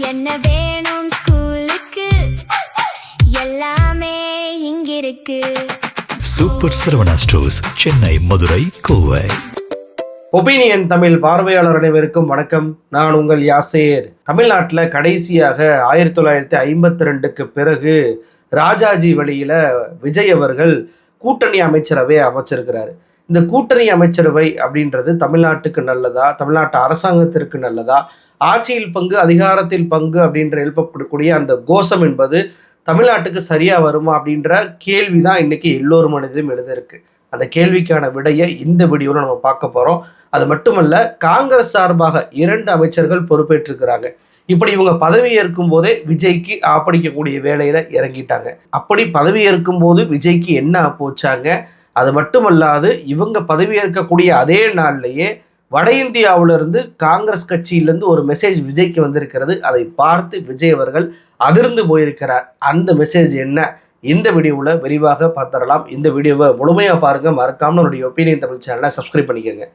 என்ன வேணும் ஸ்கூலுக்கு எல்லாமே இங்கிருக்கு. Super Saravana stores, Chennai, Madurai, Kovai. Opinion Tamil பார்வையாளர் அனைவருக்கும் வணக்கம். நான் உங்கள் யாசேர். தமிழ்நாட்டில் கடைசியாக 1952க்கு பிறகு ராஜாஜி வழியில் விஜய் அவர்கள் கூட்டணி அமைச்சரவை அமைச்சிருக்கிறாரு. இந்த கூட்டணி அமைச்சரவை அப்படின்றது தமிழ்நாட்டுக்கு நல்லதா, தமிழ்நாட்டு அரசாங்கத்திற்கு நல்லதா, ஆட்சியில் பங்கு அதிகாரத்தில் பங்கு அப்படின்ற எழுப்பப்படக்கூடிய அந்த கோஷம் என்பது தமிழ்நாட்டுக்கு சரியா வருமா அப்படின்ற கேள்விதான் இன்னைக்கு எல்லோரு மனதிலும் எழுதிருக்கு. அந்த கேள்விக்கான விடையை இந்த வீடியோவில் நம்ம பார்க்க போகிறோம். அது மட்டுமல்ல, காங்கிரஸ் சார்பாக 2 அமைச்சர்கள் பொறுப்பேற்றிருக்கிறாங்க. இப்படி இவங்க பதவி ஏற்கும் போதே விஜய்க்கு ஆப்படிக்கக்கூடிய வேலையில இறங்கிட்டாங்க. அப்படி பதவி ஏற்கும் போது விஜய்க்கு என்ன போச்சாங்க? அது மட்டுமல்லாது இவங்க பதவி ஏற்கக்கூடிய அதே நாள்லயே வட இந்தியாவிலிருந்து காங்கிரஸ் கட்சியிலிருந்து ஒரு மெசேஜ் விஜய்க்கு வந்திருக்கிறது. அதை பார்த்து விஜய் அவர்கள் அதிர்ந்து போயிருக்கிறார். அந்த மெசேஜ் என்ன? இந்த வீடியோவில் விரிவாக பார்த்துடலாம். இந்த வீடியோவை முழுமையாக பாருங்க. மறக்காம நம்மளுடைய ஒப்பீனியன் தமிழ் சேனலை சப்ஸ்கிரைப் பண்ணிக்கோங்க.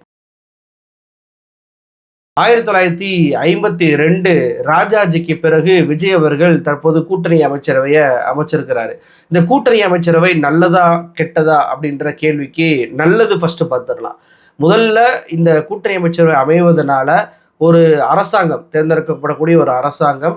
1952 ராஜாஜிக்கு பிறகு விஜய் அவர்கள் தற்போது கூட்டணி அமைச்சரவையை அமைச்சிருக்கிறாரு. இந்த கூட்டணி அமைச்சரவை நல்லதா கெட்டதா அப்படின்ற கேள்விக்கு நல்லது ஃபர்ஸ்ட் பார்த்துடலாம். முதல்ல இந்த கூட்டணி அமைச்சரவை அமைவதனால ஒரு அரசாங்கம், தேர்ந்தெடுக்கப்படக்கூடிய ஒரு அரசாங்கம்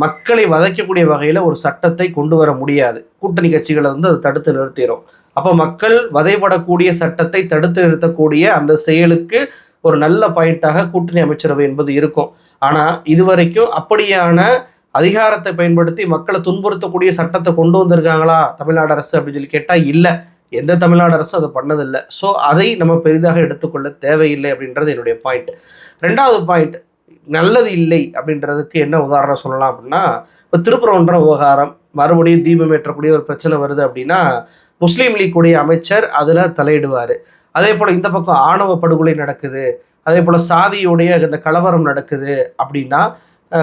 மக்களை வதைக்கக்கூடிய வகையில் ஒரு சட்டத்தை கொண்டு வர முடியாது. கூட்டணி கட்சிகளை அதை தடுத்து நிறுத்திடும். அப்போ மக்கள் வதைப்படக்கூடிய சட்டத்தை தடுத்து நிறுத்தக்கூடிய அந்த செயலுக்கு ஒரு நல்ல பாயிண்டாக கூட்டணி அமைச்சரவை என்பது இருக்கும். ஆனால் இதுவரைக்கும் அப்படியான அதிகாரத்தை பயன்படுத்தி மக்களை துன்புறுத்தக்கூடிய சட்டத்தை கொண்டு வந்திருக்காங்களா தமிழ்நாடு அரசு அப்படின்னு சொல்லி கேட்டால் இல்லை. எந்த தமிழ்நாடு அரசும் அதை பண்ணதில்லை. ஸோ அதை நம்ம பெரிதாக எடுத்துக்கொள்ள தேவையில்லை அப்படின்றது என்னுடைய பாயிண்ட். 2வது பாயிண்ட், நல்லது இல்லை அப்படின்றதுக்கு என்ன உதாரணம் சொல்லலாம் அப்படின்னா, இப்போ திருப்பரங்குன்றம் விவகாரம், மறுபடியும் தீபம் ஏற்றக்கூடிய ஒரு பிரச்சனை வருது அப்படின்னா முஸ்லீம் லீக் உடைய அமைச்சர் அதில் தலையிடுவார். அதே போல் இந்த பக்கம் ஆணவ படுகொலை நடக்குது, அதே போல் சாதியுடைய இந்த கலவரம் நடக்குது அப்படின்னா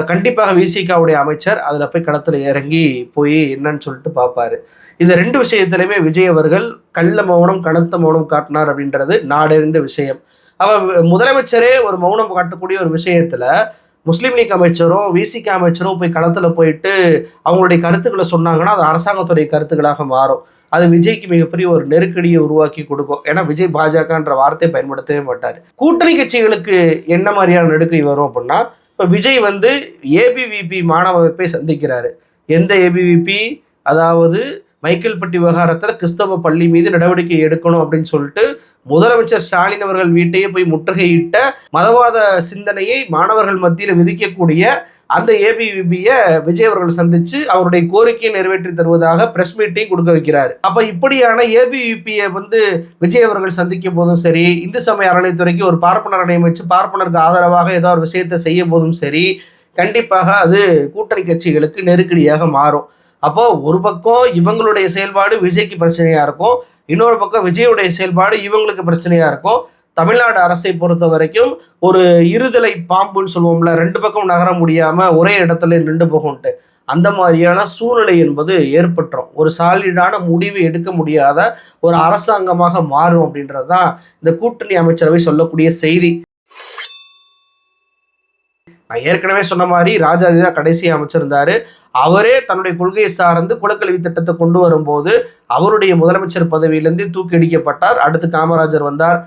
கண்டிப்பாக விசிகாவுடைய அமைச்சர் அதில் போய் களத்தில் இறங்கி போய் என்னன்னு சொல்லிட்டு பார்ப்பாரு. இந்த 2 விஷயத்திலையுமே விஜய் அவர்கள் கள்ள மௌனம் கனத்த மௌனம் காட்டினார் அப்படின்றது நாடறிந்த விஷயம். அவர் முதலமைச்சரே ஒரு மௌனம் காட்டக்கூடிய ஒரு விஷயத்துல முஸ்லீம் லீக் அமைச்சரோ விசிக அமைச்சரோ போய் களத்தில் போயிட்டு அவங்களுடைய கருத்துக்களை சொன்னாங்கன்னா அது அரசாங்கத்துடைய கருத்துக்களாக மாறும். அது விஜய்க்கு மிகப்பெரிய ஒரு நெருக்கடியை உருவாக்கி கொடுக்கும். ஏன்னா விஜய் பாஜகன்ற வார்த்தையை பயன்படுத்தவே மாட்டார். கூட்டணி கட்சிகளுக்கு என்ன மாதிரியான நெருக்கடி வரும் அப்படின்னா, இப்போ விஜய் ஏபிவிபி மாணவ அமைப்பை சந்திக்கிறாரு. எந்த ஏபிவிபி? அதாவது மைக்கேல்பட்டி விவகாரத்தில் கிறிஸ்தவ பள்ளி மீது நடவடிக்கை எடுக்கணும் அப்படின்னு சொல்லிட்டு முதலமைச்சர் ஸ்டாலின் அவர்கள் வீட்டையே போய் முற்றுகையிட்ட மதவாத சிந்தனையை மாணவர்கள் மத்தியில் விதிக்கக்கூடிய அந்த ஏபிவிபியை விஜய் அவர்கள் சந்திச்சு அவருடைய கோரிக்கையை நிறைவேற்றி தருவதாக பிரஸ் மீட்டிங் கொடுக்க வைக்கிறார். அப்ப இப்படியான ஏபிவிபியை விஜய் அவர்கள் சந்திக்கும் போதும் சரி, இந்து சமய அறநிலைத்துறைக்கு ஒரு பார்ப்பனர் ஆணையம் வச்சு பார்ப்பனருக்கு ஆதரவாக ஏதோ ஒரு விஷயத்தை செய்ய போதும் சரி, கண்டிப்பாக அது கூட்டணி கட்சிகளுக்கு நெருக்கடியாக மாறும். அப்போ ஒரு பக்கம் இவங்களுடைய செயல்பாடு விஜய்க்கு பிரச்சனையா இருக்கும், இன்னொரு பக்கம் விஜயுடைய செயல்பாடு இவங்களுக்கு பிரச்சனையா இருக்கும். தமிழ்நாடு அரசை பொறுத்த வரைக்கும் ஒரு இருதலை பாம்புன்னு சொல்லுவோம்ல, 2 பக்கம் நகர முடியாம ஒரே இடத்துல நின்று போகும்ட்டு, அந்த மாதிரியான சூழ்நிலை என்பது ஏற்பட்டுரும். ஒரு சாலிடான முடிவு எடுக்க முடியாத ஒரு அரசாங்கமாக மாறும் அப்படின்றது தான் இந்த கூட்டணி அமைச்சரவை சொல்லக்கூடிய செய்தி. நான் ஏற்கனவே சொன்ன மாதிரி ராஜாஜி தான் கடைசி அமைச்சிருந்தாரு. அவரே தன்னுடைய கொள்கையை சார்ந்து குலக்கல்வி திட்டத்தை கொண்டு வரும்போது அவருடைய முதலமைச்சர் பதவியிலிருந்து தூக்கி அடிக்கப்பட்டார். அடுத்து காமராஜர் வந்தார்.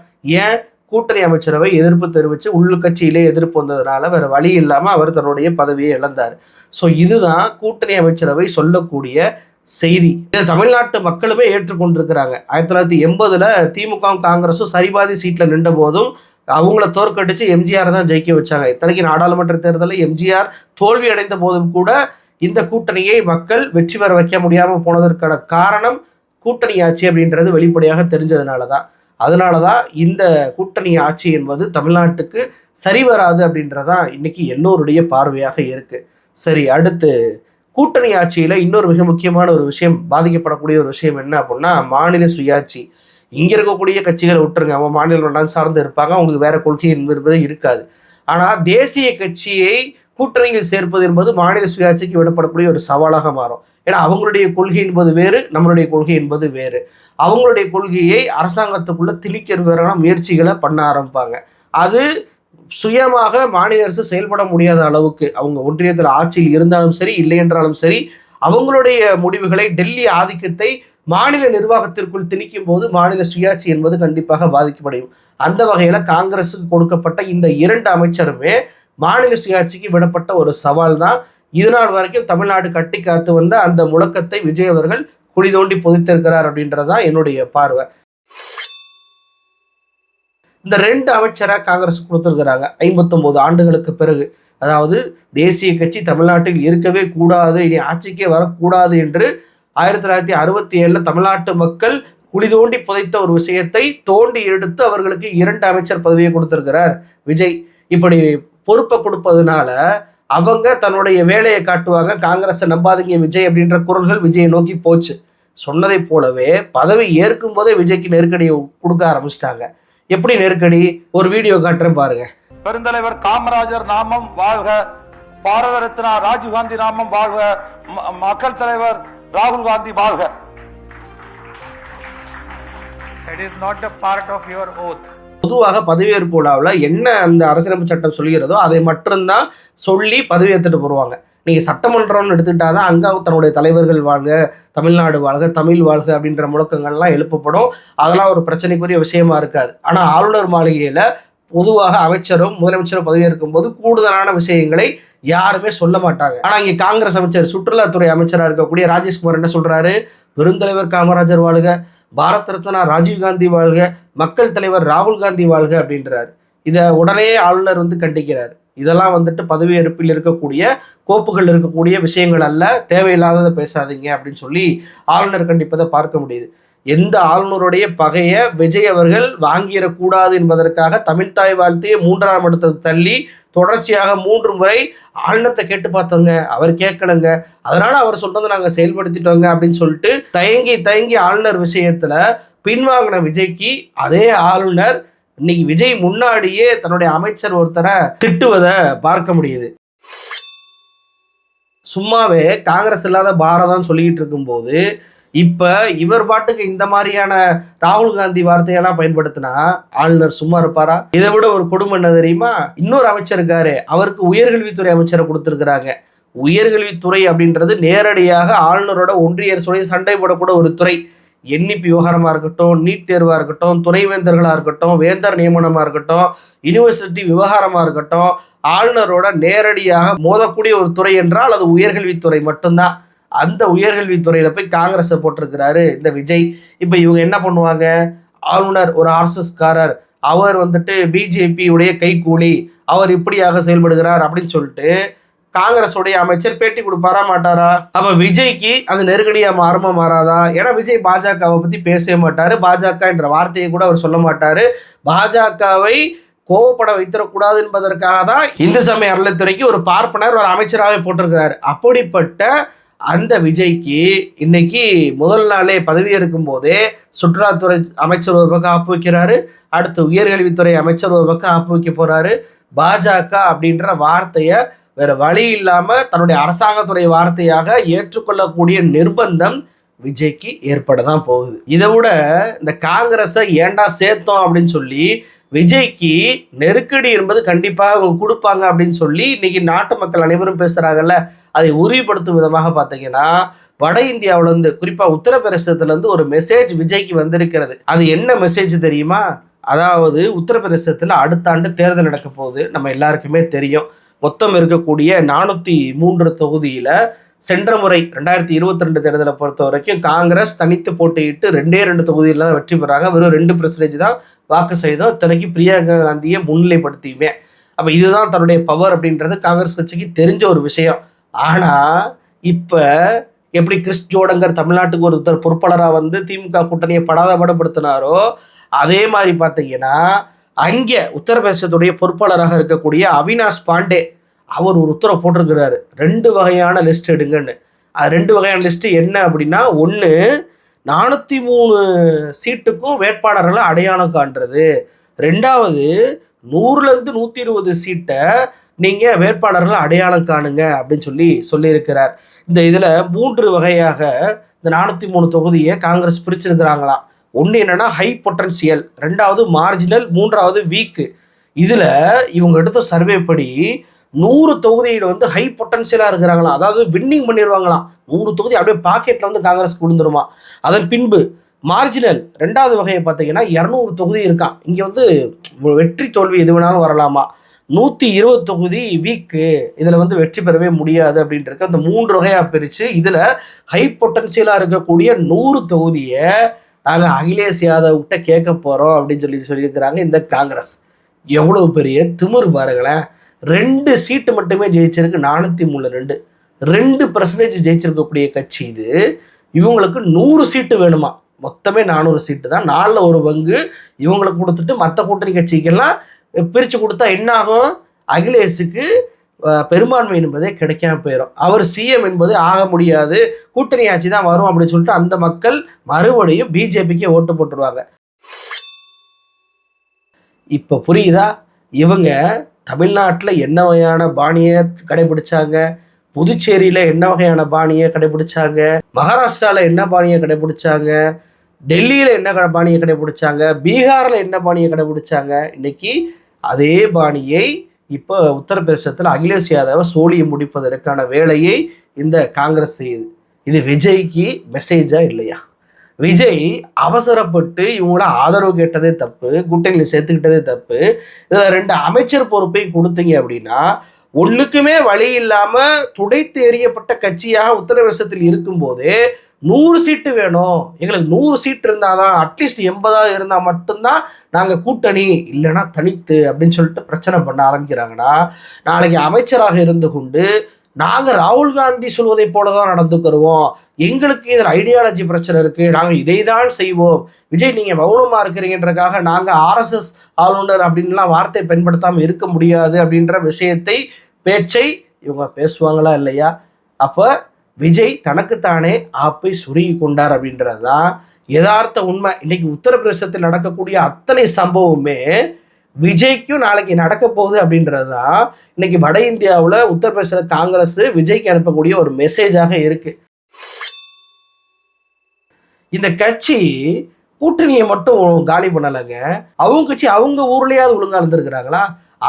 ஏன்? கூட்டணி அமைச்சரவை எதிர்ப்பு தெரிவித்து உள்கட்சியிலே எதிர்ப்பு வந்ததுனால வேற வழி இல்லாமல் அவர் தன்னுடைய பதவியை இழந்தார். ஸோ இதுதான் கூட்டணி அமைச்சரவை சொல்லக்கூடிய செய்தி. இதை தமிழ்நாட்டு மக்களுமே ஏற்றுக்கொண்டிருக்கிறாங்க. 1980 திமுகவும் காங்கிரஸும் சரிபாதி சீட்டில் நின்ற போதும் அவங்கள தோற்கடிச்சு எம்ஜிஆர் தான் ஜெயிக்க வச்சாங்க. இத்தனைக்கு நாடாளுமன்ற தேர்தலில் எம்ஜிஆர் தோல்வி அடைந்த போதும் கூட இந்த கூட்டணியை மக்கள் வெற்றி பெற வைக்க முடியாமல் போனதற்கான காரணம் கூட்டணி ஆட்சி அப்படின்றது வெளிப்படையாக தெரிஞ்சதுனால தான். அதனால தான் இந்த கூட்டணி ஆட்சி என்பது தமிழ்நாட்டுக்கு சரி வராது அப்படின்றதான் இன்னைக்கு எல்லோருடைய பார்வையாக இருக்கு. சரி, அடுத்து கூட்டணி ஆட்சியில இன்னொரு மிக முக்கியமான ஒரு விஷயம், பாதிக்கப்படக்கூடிய ஒரு விஷயம் என்ன அப்படின்னா மாநில சுயாட்சி. இங்க இருக்கக்கூடிய கட்சிகளை விட்டுருங்க, அவங்க மாநிலம் சார்ந்து இருப்பாங்க, அவங்களுக்கு வேற கொள்கை என்பது இருக்காது. ஆனா தேசிய கட்சியை கூட்டணியில் சேர்ப்பது என்பது மாநில சுயாட்சிக்கு விடப்படக்கூடிய ஒரு சவாலாக மாறும். ஏன்னா அவங்களுடைய கொள்கை என்பது வேறு, நம்மளுடைய கொள்கை என்பது வேறு. அவங்களுடைய கொள்கையை அரசாங்கத்துக்குள்ள திணிக்கிறதுக்கான முயற்சிகளை பண்ண ஆரம்பிப்பாங்க. அது சுயமாக மாநில அரசு செயல்பட முடியாத அளவுக்கு அவங்க ஒன்றியத்தில் ஆட்சியில் இருந்தாலும் சரி இல்லை என்றாலும் சரி அவங்களுடைய முடிவுகளை டெல்லி ஆதிக்கத்தை மாநில நிர்வாகத்திற்குள் திணிக்கும் போது மாநில சுயாட்சி என்பது கண்டிப்பாக பாதிக்கப்படையும். அந்த வகையில காங்கிரசுக்கு கொடுக்கப்பட்ட இந்த 2 அமைச்சருமே மாநில சுயாட்சிக்கு விடப்பட்ட ஒரு சவால் தான். இதுநாள் வரைக்கும் தமிழ்நாடு கட்டி காத்து வந்த அந்த முழக்கத்தை விஜய் அவர்கள் குழி தோண்டி புதைத்திருக்கிறார் அப்படின்றதான் என்னுடைய பார்வை. இந்த 2 அமைச்சரை காங்கிரஸ் கொடுத்திருக்கிறாங்க 59 ஆண்டுகளுக்கு பிறகு. அதாவது தேசிய கட்சி தமிழ்நாட்டில் இருக்கவே கூடாது, இனி ஆட்சிக்கே வரக்கூடாது என்று 1967 தமிழ்நாட்டு மக்கள் குழி தோண்டி புதைத்த ஒரு விஷயத்தை தோண்டி எடுத்து அவர்களுக்கு 2 அமைச்சர் பதவியை கொடுத்திருக்கிறார் விஜய். இப்படி பொறுப்பை கொடுப்பதனால அவங்க தன்னுடைய வேலையை காட்டுவாங்க. காங்கிரஸை நம்பாதீங்க விஜய் அப்படின்ற குரல்கள் விஜயை நோக்கி போச்சு. சொன்னதை போலவே பதவி ஏற்கும் போதே விஜய்க்கு நெருக்கடியை கொடுக்க ஆரம்பிச்சிட்டாங்க. எப்படி நெருக்கடி? ஒரு வீடியோ காட்டுறேன் பாருங்க. பெருந்தலைவர் காமராஜர் நாமம் வாழ்க, பாரத ரத்னா ராஜீவ்காந்தி நாமம் வாழ்க, மக்கள் தலைவர் ராகுல் காந்தி வாழ்க. That is not a part of your oath. பொதுவாக பதவியேற்பு விழாவில் என்ன அந்த அரசியலமைப்பு சட்டம் சொல்கிறதோ அதை மட்டும்தான் சொல்லி பதவி ஏற்றுட்டு போடுவாங்க. நீங்கள் சட்டமன்றம்னு எடுத்துக்கிட்டாதான் அங்கே தன்னுடைய தலைவர்கள் வாழ்க, தமிழ்நாடு வாழ்க, தமிழ் வாழ்க அப்படின்ற முழக்கங்கள்லாம் எழுப்பப்படும். அதெல்லாம் ஒரு பிரச்சனைக்குரிய விஷயமா இருக்காது. ஆனால் ஆளுநர் மாளிகையில் பொதுவாக அமைச்சரும் முதலமைச்சரும் பதவியேற்கும் போது கூடுதலான விஷயங்களை யாருமே சொல்ல மாட்டாங்க. ஆனால் இங்கே காங்கிரஸ் அமைச்சர் சுற்றுலாத்துறை அமைச்சராக இருக்கக்கூடிய ராஜேஷ்குமார் என்ன சொல்றாரு? பெருந்தலைவர் காமராஜர் வாழ்க, பாரத் ரத்னா ராஜீவ்காந்தி வாழ்க, மக்கள் தலைவர் ராகுல் காந்தி வாழ்க அப்படின்றார். இதை உடனே ஆளுநர் கண்டிக்கிறார். இதெல்லாம் பதவியேற்பில் இருக்கக்கூடிய கோப்புகள் இருக்கக்கூடிய விஷயங்கள் அல்ல, தேவையில்லாததை பேசாதீங்க அப்படின்னு சொல்லி ஆளுநர் கண்டிப்பதை பார்க்க முடியுது. எந்த ஆளுநருடைய பகையை விஜய் அவர்கள் வாங்கிடக்கூடாது என்பதற்காக தமிழ்தாய் வாழ்த்தையே 3ஆம் இடத்துக்கு தள்ளி தொடர்ச்சியாக 3 முறை ஆளுநர்கிட்ட கேட்டு பார்த்தோங்க, அவர் கேட்கலங்க, அதனால அவர் சொல்றதை நாங்கள் செயல்படுத்திட்டோங்க அப்படின்னு சொல்லிட்டு தயங்கி ஆளுநர் விஷயத்துல பின்வாங்கின விஜய்க்கு அதே ஆளுநர் இன்னைக்கு விஜய் முன்னாடியே தன்னுடைய அமைச்சர் ஒருத்தரை திட்டுவதை பார்க்க முடியுது. சும்மாவே காங்கிரஸ் இல்லாத பாரதம் சொல்லிக்கிட்டு இருக்கும்போது இப்ப இவர் பாட்டுக்கு இந்த மாதிரியான ராகுல் காந்தி வார்த்தையெல்லாம் பயன்படுத்தினா ஆளுநர் சும்மா இருப்பாரா? இதை விட ஒரு கொடுமை என்ன தெரியுமா? இன்னொரு அமைச்சர் இருக்காரு, அவருக்கு உயர்கல்வித்துறை அமைச்சரை கொடுத்திருக்கிறாங்க. உயர்கல்வித்துறை அப்படின்றது நேரடியாக ஆளுநரோட ஒன்றிய அரசோட சண்டை போடக்கூட ஒரு துறை. என்இபி விவகாரமா இருக்கட்டும், நீட் தேர்வா இருக்கட்டும், துணைவேந்தர்களா இருக்கட்டும், வேந்தர் நியமனமா இருக்கட்டும், யூனிவர்சிட்டி விவகாரமா இருக்கட்டும், ஆளுநரோட நேரடியாக மோதக்கூடிய ஒரு துறை என்றால் அது உயர்கல்வித்துறை மட்டும்தான். அந்த உயர்கல்வித்துறையில போய் காங்கிரஸை போட்டிருக்கிறாரு இந்த விஜய். இப்ப இவங்க என்ன பண்ணுவாங்க? ஆளுநர் ஒரு ஆர்எஸ்எஸ்காரர், அவர் பிஜேபி உடைய கைகூலி, அவர் இப்படியாக செயல்படுகிறார் அப்படின்னு சொல்லிட்டு காங்கிரஸுடைய அமைச்சர் பேட்டி கொடுப்பாரா மாட்டாரா? அப்ப விஜய்க்கு அது நெருக்கடியா மாறாதா? ஏன்னா விஜய் பாஜகவை பத்தி பேசவே மாட்டாரு, பாஜக என்ற வார்த்தையை கூட அவர் சொல்ல மாட்டாரு. பாஜகவை கோவப்பட வைத்திடக்கூடாது என்பதற்காக தான் இந்து சமய அறநிலைத்துறைக்கு ஒரு பார்ப்பனர் ஒரு அமைச்சராகவே போட்டிருக்கிறாரு. அப்படிப்பட்ட அந்த விஜய்க்கு இன்னைக்கு முதல் நாளே பதவியேற்கும் போதே சுற்றுலாத்துறை அமைச்சர் ஒரு பக்கம் ஆப்பு வைக்கிறாரு, அடுத்து உயர்கல்வித்துறை அமைச்சர் ஒரு பக்கம் ஆப்பு வைக்க போறாரு. பாஜக அப்படின்ற வார்த்தையை வேற வழி இல்லாம தன்னுடைய அரசாங்கத்துடைய வார்த்தையாக ஏற்றுக்கொள்ளக்கூடிய நிர்பந்தம் விஜய்க்கு ஏற்படதான் போகுது. இதை விட இந்த காங்கிரஸை ஏண்டா சேர்த்தோம் அப்படின்னு சொல்லி விஜய்க்கு நெருக்கடி என்பது கண்டிப்பாக அவங்க கொடுப்பாங்க அப்படின்னு சொல்லி இன்னைக்கு நாட்டு மக்கள் அனைவரும் பேசுறாங்கல்ல, அதை உறுதிப்படுத்தும் விதமாக பார்த்தீங்கன்னா வட இந்தியாவிலேருந்து குறிப்பாக உத்தரப்பிரதேசத்துலேருந்து ஒரு மெசேஜ் விஜய்க்கு வந்திருக்கிறது. அது என்ன மெசேஜ் தெரியுமா? அதாவது உத்தரப்பிரதேசத்தில் அடுத்த ஆண்டு தேர்தல் நடக்க போகுது, நம்ம எல்லாருக்குமே தெரியும். மொத்தம் இருக்கக்கூடிய 403 தொகுதியில் சென்ற முறை 2022 தேர்தலை பொறுத்த வரைக்கும் காங்கிரஸ் தனித்து போட்டியிட்டு 2 தொகுதியில் தான் வெற்றி பெறாங்க. வெறும் 2% தான் வாக்கு சதவீதம். இத்தனைக்கு பிரியங்கா காந்தியை முன்னிலைப்படுத்தியுமே. அப்போ இதுதான் தன்னுடைய பவர் அப்படின்றது காங்கிரஸ் கட்சிக்கு தெரிஞ்ச ஒரு விஷயம். ஆனால் இப்போ எப்படி கிறிஸ் ஜோடங்கர் தமிழ்நாட்டுக்கு ஒருத்தர் பொறுப்பாளராக திமுக கூட்டணியை படாதபடுத்தினாரோ அதே மாதிரி பார்த்தீங்கன்னா அங்கே உத்தரப்பிரதேசத்துடைய பொறுப்பாளராக இருக்கக்கூடிய அவினாஷ் பாண்டே அவர் ஒரு உத்தரவு போட்டிருக்கிறாரு, 2 வகையான லிஸ்ட் எடுங்கன்னு. அது 2 வகையான லிஸ்ட் என்ன அப்படின்னா, ஒன்று 403 சீட்டுக்கும் வேட்பாளர்களை அடையாளம் காண்றது, 2வது 100லேருந்து 120 சீட்டை நீங்கள் வேட்பாளர்களை அடையாளம் காணுங்க அப்படின்னு சொல்லியிருக்கிறார். இந்த இதில் 3 வகையாக இந்த 403 தொகுதியை காங்கிரஸ் பிரிச்சிருக்கிறாங்களாம். ஒன்று என்னன்னா ஹை பொட்டன்சியல், 2வது மார்ஜினல், 3வது வீக்கு. இதுல இவங்க எடுத்த சர்வே படி 100 தொகுதியில் வந்து ஹை பொட்டன்சியலா இருக்கிறாங்களாம், அதாவது வின்னிங் பண்ணிடுவாங்களாம். 100 தொகுதி அப்படியே பாக்கெட்ல வந்து காங்கிரஸ் கொடுத்துருமா. அதன் பின்பு மார்ஜினல் 2வது வகையை பார்த்தீங்கன்னா 200 தொகுதி இருக்கான். இங்க வந்து வெற்றி தோல்வி எது வேணாலும் வரலாமா. 120 தொகுதி வீக்கு, இதுல வந்து வெற்றி பெறவே முடியாது அப்படின்ட்டு அந்த 3 வகையா பிரிச்சு இதுல ஹை பொட்டன்சியலா இருக்கக்கூடிய 100 தொகுதியை நாங்க அகிலேஷ் யாதவ் கிட்ட கேட்க போறோம் அப்படின்னு சொல்லியிருக்கிறாங்க இந்த காங்கிரஸ். எவ்வளவு பெரிய திமிரு பாருங்களேன். 2 சீட்டு மட்டுமே ஜெயிச்சிருக்கு, 432 2% ஜெயிச்சிருக்கக்கூடிய கட்சி இது. இவங்களுக்கு 100 சீட்டு வேணுமா, மொத்தமே 400 சீட்டு தான். 4ல் 1 பங்கு இவங்களுக்கு கொடுத்துட்டு மற்ற கூட்டணி கட்சிக்கெல்லாம் பிரித்து கொடுத்தா என்ன ஆகும், அகிலேஷுக்கு பெரும்பான்மை என்பதே கிடைக்காம போயிடும். அவர் சிஎம் என்பது ஆக முடியாது, கூட்டணி ஆட்சி தான் வரும் அப்படின்னு சொல்லிட்டு அந்த மக்கள் மறுபடியும் பிஜேபிக்கு ஓட்டு போட்டுருவாங்க. இப்போ புரியுதா, இவங்க தமிழ்நாட்டில் என்ன வகையான பாணியை கடைபிடிச்சாங்க, புதுச்சேரியில் என்ன வகையான பாணியை கடைபிடிச்சாங்க, மகாராஷ்டிராவில் என்ன பாணியை கடைபிடிச்சாங்க, டெல்லியில் என்ன பாணியை கடைபிடிச்சாங்க, பீகாரில் என்ன பாணியை கடைபிடிச்சாங்க. இன்னைக்கு அதே பாணியை இப்போ உத்தரப்பிரதேசத்தில் அகிலேஷ் யாதவை சோழியை முடிப்பதற்கான வேலையை இந்த காங்கிரஸ் செய்யுது. இது விஜய்க்கு மெசேஜா இல்லையா? விஜய் அவசரப்பட்டு இவங்கள ஆதரவு கேட்டதே தப்பு, கூட்டணியில் சேர்த்துக்கிட்டதே தப்பு. இதில் 2 அமைச்சர் பொறுப்பையும் கொடுத்தீங்க அப்படின்னா ஒன்றுக்குமே வழி இல்லாமல் துடைத்து எறியப்பட்ட கட்சியாக உத்தரப்பிரதேசத்தில் இருக்கும்போதே 100 சீட்டு வேணும், எங்களுக்கு 100 சீட்டு இருந்தால் தான், அட்லீஸ்ட் 80 இருந்தால் மட்டும்தான் நாங்கள் கூட்டணி, இல்லைன்னா தனித்து அப்படின்னு சொல்லிட்டு பிரச்சனை பண்ண ஆரம்பிக்கிறாங்கன்னா நாளைக்கு அமைச்சராக இருந்து கொண்டு நாங்கள் ராகுல் காந்தி சொல்வதை போல தான் நடந்துக்கிறோம், எங்களுக்கு இதில் ஐடியாலஜி பிரச்சனை இருக்குது, நாங்கள் இதை தான் செய்வோம், விஜய் நீங்கள் மௌனமாக இருக்கிறீங்கன்றக்காக நாங்கள் ஆர்எஸ்எஸ் ஆளுநர் அப்படின்லாம் வார்த்தை பயன்படுத்தாமல் இருக்க முடியாது அப்படின்ற பேச்சை இவங்க பேசுவாங்களா இல்லையா? அப்போ விஜய் தனக்குத்தானே ஆப்பை சுருகி கொண்டார் அப்படின்றது தான் யதார்த்த உண்மை. இன்னைக்கு உத்தரப்பிரதேசத்தில் நடக்கக்கூடிய அத்தனை சம்பவமே விஜய்க்கும் நாளைக்கு நடக்க போகுது அப்படின்றது தான் இன்னைக்கு வட இந்தியாவில் உத்தரப்பிரதேச காங்கிரஸ் விஜய்க்கு அனுப்பக்கூடிய ஒரு மெசேஜாக இருக்கு. இந்த கட்சி கூட்டணியை மட்டும் காலி பண்ணலைங்க, அவங்க கட்சி அவங்க ஊர்லயாவது ஒழுங்கா இருந்திருக்கிறாங்களா?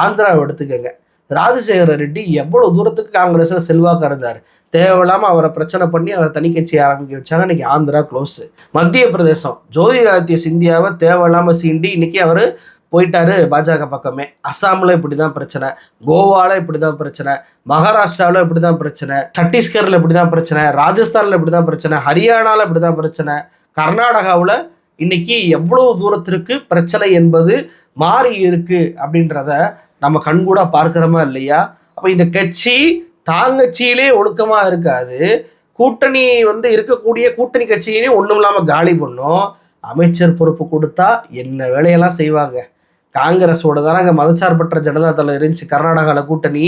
ஆந்திராவை எடுத்துக்கங்க, ராஜசேகர ரெட்டி எவ்வளவு தூரத்துக்கு காங்கிரஸ்ல செல்வாக்கா இருந்தார், தேவையில்லாம அவரை பிரச்சனை பண்ணி அவரை தனி கட்சி ஆரம்பிக்க வச்சாங்க. இன்னைக்கு ஆந்திரா க்ளோஸ். மத்திய பிரதேசம் ஜோதிராதித்ய சிந்தியாவை தேவையில்லாம சீண்டி இன்னைக்கு அவரு போயிட்டாரு பாஜக பக்கமே. அசாமில் இப்படி தான் பிரச்சனை, கோவாவில் இப்படி தான் பிரச்சனை, மகாராஷ்டிராவில் இப்படி தான் பிரச்சனை, சத்தீஸ்கரில் இப்படி தான் பிரச்சனை, ராஜஸ்தானில் இப்படி தான் பிரச்சனை, ஹரியானாவில் இப்படி தான் பிரச்சனை, கர்நாடகாவில் இன்னைக்கு எவ்வளவு தூரத்திற்கு பிரச்சனை என்பது மாறி இருக்கு அப்படின்றத நம்ம கண்கூட பார்க்கிறோமா இல்லையா? அப்போ இந்த கட்சி தாங்கட்சியிலே ஒழுக்கமாக இருக்காது, கூட்டணி வந்து இருக்கக்கூடிய கூட்டணி கட்சியிலே ஒன்றும் இல்லாமல் காலி பண்ணும். அமைச்சர் பொறுப்பு கொடுத்தா என்ன வேலையெல்லாம் செய்வாங்க. காங்கிரஸோட தானே அங்கே மதச்சார்பற்ற ஜனதா தளம் இருந்துச்சு. கர்நாடகாவில் கூட்டணி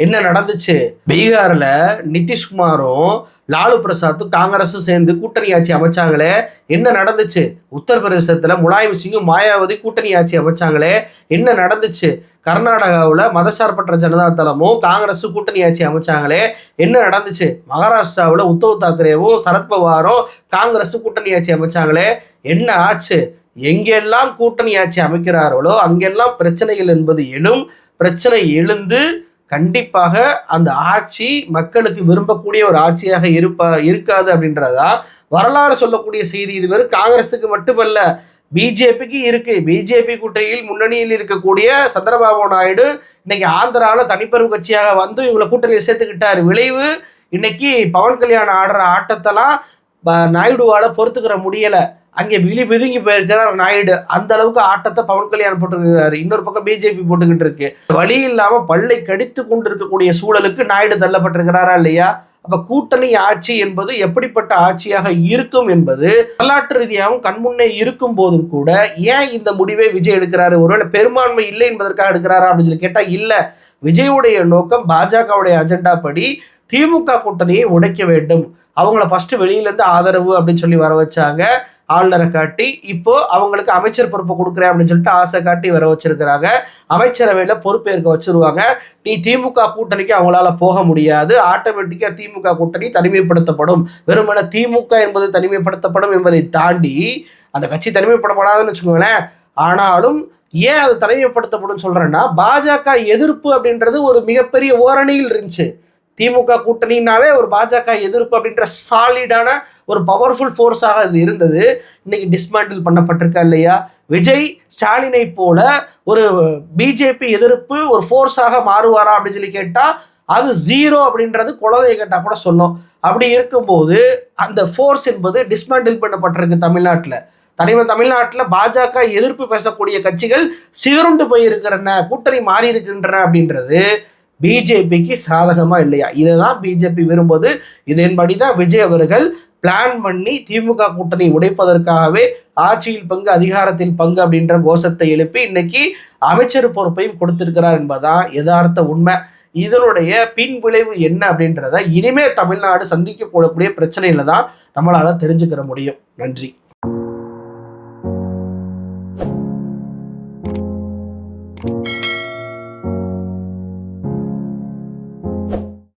என்ன நடந்துச்சு? பீகாரில் நிதிஷ்குமாரும் லாலு பிரசாத்தும் காங்கிரஸும் சேர்ந்து கூட்டணி ஆட்சி அமைச்சாங்களே, என்ன நடந்துச்சு? உத்தரப்பிரதேசத்தில் முலாயம் சிங்கும் மாயாவதி கூட்டணி ஆட்சி அமைச்சாங்களே, என்ன நடந்துச்சு? கர்நாடகாவில் மதச்சார்பற்ற ஜனதா தளமும் காங்கிரஸும் கூட்டணி ஆட்சி அமைச்சாங்களே, என்ன நடந்துச்சு? மகாராஷ்டிராவில் உத்தவ் தாக்கரேவும் சரத்பவாரும் காங்கிரஸும் கூட்டணி ஆட்சி அமைச்சாங்களே, என்ன ஆச்சு? எங்கெல்லாம் கூட்டணி ஆட்சி அமைக்கிறார்களோ அங்கெல்லாம் பிரச்சனைகள் என்பது எழும். பிரச்சனை எழுந்து கண்டிப்பாக அந்த ஆட்சி மக்களுக்கு விரும்பக்கூடிய ஒரு ஆட்சியாக இருக்காது அப்படின்றதா வரலாறு சொல்லக்கூடிய செய்தி. இது வெறும் காங்கிரஸுக்கு மட்டுமல்ல, பிஜேபிக்கு இருக்கு. பிஜேபி கூட்டணியில் முன்னணியில் இருக்கக்கூடிய சந்திரபாபு நாயுடு இன்னைக்கு ஆந்திராவில் தனிப்பெரும் கட்சியாக வந்து இவங்களை கூட்டணியை சேர்த்துக்கிட்டாரு. விளைவு இன்னைக்கு பவன் கல்யாணம் ஆடுற ஆட்டத்தெல்லாம் நாயுடுவால் பொறுத்துக்கிற முடியலை. அங்கே பிதுங்கி போயிருக்கிறார் நாயுடு. அந்த அளவுக்கு ஆட்டத்தை பவன் கல்யாணம் போட்டுருக்கிறாரு. இன்னொரு பக்கம் பிஜேபி போட்டுக்கிட்டு இருக்கு. வழி இல்லாம பல்லை கடித்து கொண்டு இருக்கக்கூடிய சூழலுக்கு நாயுடு தள்ளப்பட்டிருக்கிறாரா இல்லையா? அப்ப கூட்டணி ஆட்சி என்பது எப்படிப்பட்ட ஆட்சியாக இருக்கும் என்பது வரலாற்று ரீதியாகவும் கண்முன்னே இருக்கும் போதும் கூட ஏன் இந்த முடிவை விஜய் எடுக்கிறாரு? ஒருவேளை பெரும்பான்மை இல்லை என்பதற்காக எடுக்கிறாரா அப்படின்னு சொல்லி கேட்டா இல்ல. விஜயுடைய நோக்கம் பாஜகவுடைய அஜெண்டா படி திமுக கூட்டணியை உடைக்க வேண்டும். அவங்கள ஃபர்ஸ்ட் வெளியிலேருந்து ஆதரவு அப்படின்னு சொல்லி வர வச்சாங்க ஆளுநரை காட்டி. இப்போ அவங்களுக்கு அமைச்சர் பொறுப்பை கொடுக்குறேன் அப்படின்னு சொல்லிட்டு ஆசை காட்டி வர வச்சிருக்கிறாங்க. அமைச்சரவையில் பொறுப்பேற்க வச்சிருவாங்க. நீ திமுக கூட்டணிக்கு அவங்களால போக முடியாது, ஆட்டோமேட்டிக்கா திமுக கூட்டணி தனிமைப்படுத்தப்படும். வெறுமனே திமுக என்பது தனிமைப்படுத்தப்படும் என்பதை தாண்டி அந்த கட்சி தனிமைப்படப்படாதுன்னு வச்சுக்கோங்களேன். ஆனாலும் ஏன் அது தனிமைப்படுத்தப்படும் சொல்றேன்னா, பாஜக எதிர்ப்பு அப்படின்றது ஒரு மிகப்பெரிய ஓரணியில் இருந்துச்சு. திமுக கூட்டணினாவே ஒரு பாஜக எதிர்ப்பு அப்படின்ற சாலிடான ஒரு பவர்ஃபுல் ஃபோர்ஸாக அது இருந்தது. இன்னைக்கு டிஸ்மேண்டில் பண்ணப்பட்டிருக்கா இல்லையா? விஜய் ஸ்டாலினை போல ஒரு பிஜேபி எதிர்ப்பு ஒரு ஃபோர்ஸாக மாறுவாரா அப்படின்னு சொல்லி கேட்டா அது 0 அப்படின்றது குழந்தைய கேட்டா கூட சொல்லும். அப்படி இருக்கும்போது அந்த ஃபோர்ஸ் என்பது டிஸ்மேண்டில் பண்ணப்பட்டிருக்கு தமிழ்நாட்டில். தமிழ்நாட்டில் பாஜக எதிர்ப்பு பேசக்கூடிய கட்சிகள் சிதறுண்டு போயிருக்கிறன, கூட்டணி மாறி இருக்கின்றன அப்படின்றது பிஜேபிக்கு சாதகமா இல்லையா? இதை தான் பிஜேபி விரும்புவது. இதன்படி தான் விஜய் அவர்கள் பிளான் பண்ணி திமுக கூட்டணி உடைப்பதற்காகவே ஆட்சியில் பங்கு அதிகாரத்தில் பங்கு அப்படின்ற கோஷத்தை எழுப்பி இன்னைக்கு அமைச்சர் பொறுப்பையும் கொடுத்திருக்கிறார் என்பதான் யதார்த்த உண்மை. இதனுடைய பின் விளைவு என்ன அப்படின்றத இனிமே தமிழ்நாடு சந்திக்க போடக்கூடிய பிரச்சனையில தான் நம்மளால தெரிஞ்சுக்கிற முடியும். நன்றி.